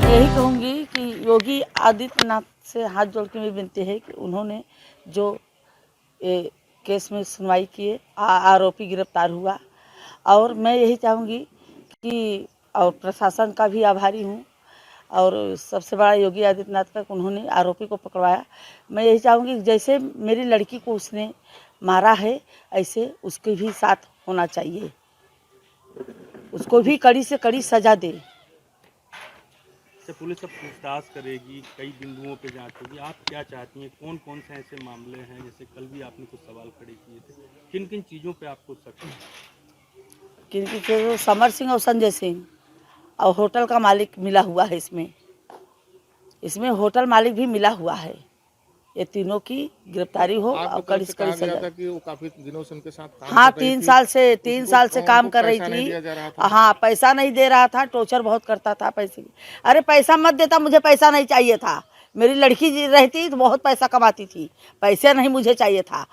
यही कहूँगी कि योगी आदित्यनाथ से हाथ जोड़ के मेरी विनती है कि उन्होंने जो केस में सुनवाई किए, आरोपी गिरफ्तार हुआ, और मैं यही चाहूँगी कि और प्रशासन का भी आभारी हूँ, और सबसे बड़ा योगी आदित्यनाथ का उन्होंने आरोपी को पकड़वाया। मैं यही चाहूँगी कि जैसे मेरी लड़की को उसने मारा है, ऐसे उसके भी साथ होना चाहिए, उसको भी कड़ी से कड़ी सजा दे। पुलिस अब पूछताछ करेगी, कई बिंदुओं पे जांच होगी, आप क्या चाहती हैं? कौन कौन से ऐसे मामले हैं, जैसे कल भी आपने कुछ सवाल खड़े किए थे, किन किन चीज़ों पे आपको शक है? किन चीज़ों? समर सिंह और संजय सिंह और होटल का मालिक मिला हुआ है इसमें होटल मालिक भी मिला हुआ है। ये तीनों की गिरफ्तारी हो और कड़ी से कड़ी सजा। था कि वो काफी दिनों से उनके साथ काम हाँ, कर रही थी। 3 साल से काम कर रही थी। हाँ, पैसा नहीं दे रहा था, टॉर्चर बहुत करता था पैसे की। अरे पैसा मत देता, मुझे पैसा नहीं चाहिए था। मेरी लड़की रहती तो बहुत पैसा कमाती थी, पैसे नहीं मुझे चाहिए था।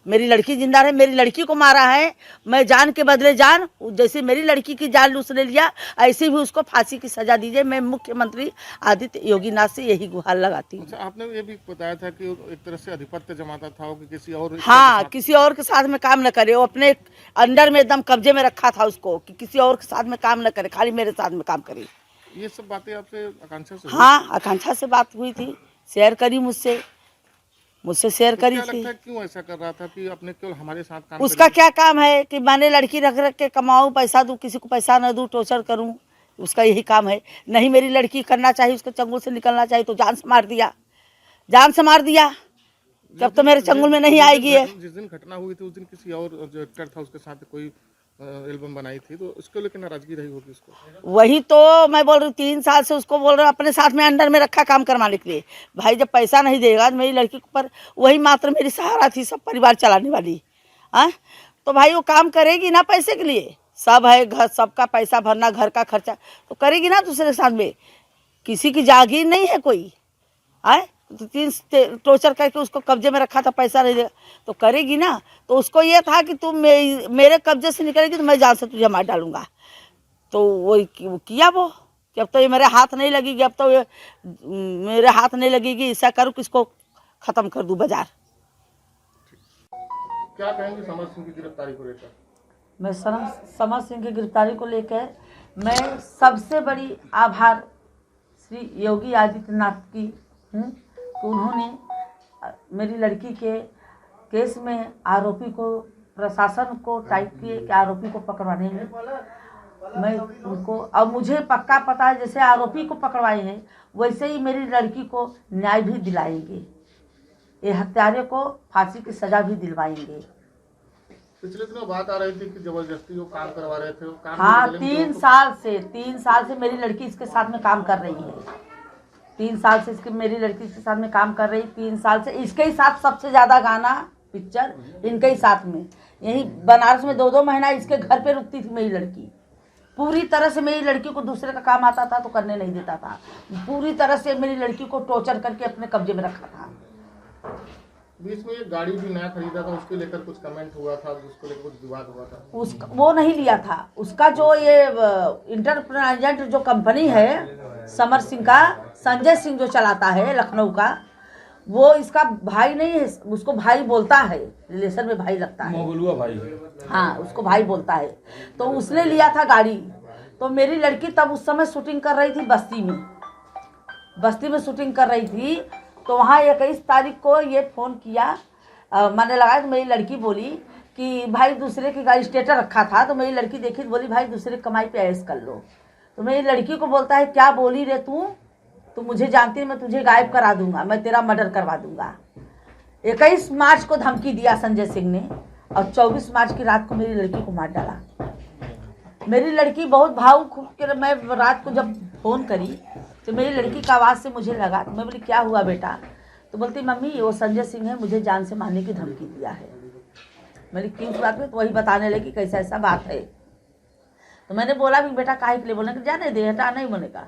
मेरी लड़की जिंदा रहे, मेरी लड़की को मारा है, मैं जान के बदले जान, जैसे मेरी लड़की की जान उसने लिया, ऐसे भी उसको फांसी की सजा दीजिए। मैं मुख्यमंत्री आदित्य योगीनाथ से यही गुहार लगाती हूँ। अच्छा, आपने ये भी बताया था कि एक तरह से आधिपत्य जमाता था कि किसी और हाँ, किसी और के साथ में काम न करे, वो अपने अंडर में एकदम कब्जे में रखा था उसको कि किसी और के साथ में काम न करे, खाली मेरे साथ में काम करे। ये सब बातें आपसे आकांक्षा से? हाँ, आकांक्षा से बात हुई थी, शेयर करी मुझसे शेयर करी थी। क्यों ऐसा कर रहा था कि अपने केवल हमारे साथ काम? उसका क्या काम है कि मैंने लड़की रख रख के कमाऊँ, पैसा दूँ, किसी को पैसा न दूँ, टॉर्चर करूँ, उसका यही काम है। नहीं मेरी लड़की करना चाहिए, उसके चंगुल से निकलना चाहिए तो जान से मार दिया, जब तो मेरे चंगुल में नहीं आएगी है। जिस दिन घटना हुई थी उस दिन किसी और जो एक्टर था उसके साथ कोई एल्बम बनाई थी, तो उसको लेकर नाराजगी रही होगी उसको? वही तो मैं बोल रही हूँ, 3 साल से उसको बोल रहा हूँ अपने साथ में अंडर में रखा काम करवाने के लिए। भाई जब पैसा नहीं देगा तो मेरी लड़की पर वही मात्र मेरी सहारा थी, सब परिवार चलाने वाली। हाँ, तो भाई वो काम करेगी ना पैसे के लिए, सब है घर, सबका पैसा भरना, घर का खर्चा तो करेगी ना दूसरे के साथ में। किसी की जागीर नहीं है कोई, आए तो 3 टॉर्चर करके उसको कब्जे में रखा था, पैसा नहीं देगा तो करेगी ना। तो उसको ये था कि तुम मेरे कब्जे से निकलेगी तो मैं जान से तुझे मार डालूंगा। तो वो किया वो कि अब तो ये मेरे हाथ नहीं लगेगी, अब तो ये मेरे हाथ नहीं लगेगी, ऐसा करूँ कि इसको ख़त्म कर दूँ बाजार। क्या कहेंगे समर सिंह की गिरफ्तारी को लेकर? मैं समर सिंह की गिरफ्तारी को लेकर मैं सबसे बड़ी आभार श्री योगी आदित्यनाथ की हूँ कि उन्होंने मेरी लड़की के केस में आरोपी को, प्रशासन को टाइट किए कि आरोपी को पकड़वाने में। मैं उनको, अब मुझे पक्का पता है जैसे आरोपी को पकड़वाए हैं वैसे ही मेरी लड़की को न्याय भी दिलाएंगे, ये हत्यारे को फांसी की सजा भी दिलवाएंगे। पिछले दिनों बात आ रही थी कि जबरदस्ती वो काम करवा रहे थे, वो काम हाँ, 3 साल से मेरी लड़की इसके साथ में काम कर रही है। 3 साल से इसके मेरी लड़की इसके साथ में काम कर रही, 3 साल से इसके ही साथ सबसे ज़्यादा गाना पिक्चर इनके ही साथ में, यही बनारस में 2-2 महीना इसके घर पे रुकती थी मेरी लड़की। पूरी तरह से मेरी लड़की को दूसरे का काम आता था तो करने नहीं देता था, पूरी तरह से मेरी लड़की को टॉर्चर करके अपने कब्जे में रखा था। बीच में एक गाड़ी भी नया खरीदा था, उसके लेकर कुछ कमेंट हुआ था, उसको लेकर कुछ विवाद हुआ था। उसका वो नहीं लिया था, उसका जो ये इंटरप्राइजेंट जो कंपनी है समर सिंह का, संजय सिंह जो चलाता है लखनऊ का, वो इसका भाई नहीं है, उसको भाई बोलता है, रिलेशन में भाई लगता है, मोगलुआ भाई। हाँ, उसको भाई बोलता है। तो उसने लिया था गाड़ी, तो मेरी लड़की तब उस समय शूटिंग कर रही थी बस्ती में शूटिंग कर रही थी। तो वहाँ 21 तारीख को ये फ़ोन किया, मैंने लगाया तो मेरी लड़की बोली कि भाई दूसरे की गाड़ी स्टेटर रखा था, तो मेरी लड़की देखी तो बोली भाई दूसरे कमाई पे ऐश कर लो। तो मेरी लड़की को बोलता है क्या बोली रे तू, तू मुझे जानती है, मैं तुझे गायब करा दूंगा, मैं तेरा मर्डर करवा दूंगा। 21 मार्च को धमकी दिया संजय सिंह ने और 24 मार्च की रात को मेरी लड़की को मार डाला। मेरी लड़की बहुत भावुक होकर, मैं रात को जब फ़ोन करी तो मेरी लड़की का आवाज़ से मुझे लगा, तो मैं बोली क्या हुआ बेटा? तो बोलती मम्मी वो संजय सिंह है, मुझे जान से मारने की धमकी दिया है। मेरी किस बात में? तो वही बताने लगी कैसा ऐसा बात है। तो मैंने बोला भी बेटा काहे के लिए? बोलने का जाने दे, हटा नहीं बोलने का।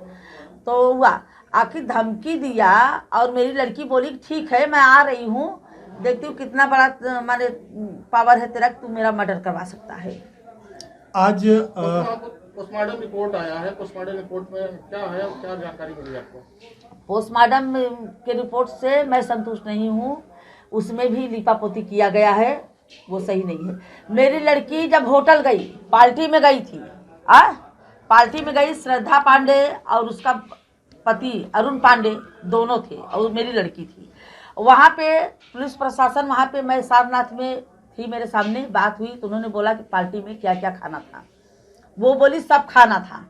तो हुआ आखिर धमकी दिया और मेरी लड़की बोली ठीक है मैं आ रही हूँ, देखती हूँ कितना बड़ा माने पावर है तेरा, तू मेरा मर्डर करवा सकता है। आज पोस्टमार्टम रिपोर्ट आया है, पोस्टमार्टम रिपोर्ट में क्या है और क्या जानकारी मिली आपको? पोस्टमार्टम के रिपोर्ट से मैं संतुष्ट नहीं हूँ। उसमें भी लिपापोती किया गया है, वो सही नहीं है। मेरी लड़की जब होटल गई, पार्टी में गई थी, पार्टी में गई, श्रद्धा पांडे और उसका पति अरुण पांडे दोनों थे और मेरी लड़की थी। वहाँ पे पुलिस प्रशासन, वहाँ पे मैं सारनाथ में थी, मेरे सामने बात हुई तो उन्होंने बोला कि पार्टी में क्या क्या खाना था। वो बोली सब खाना था।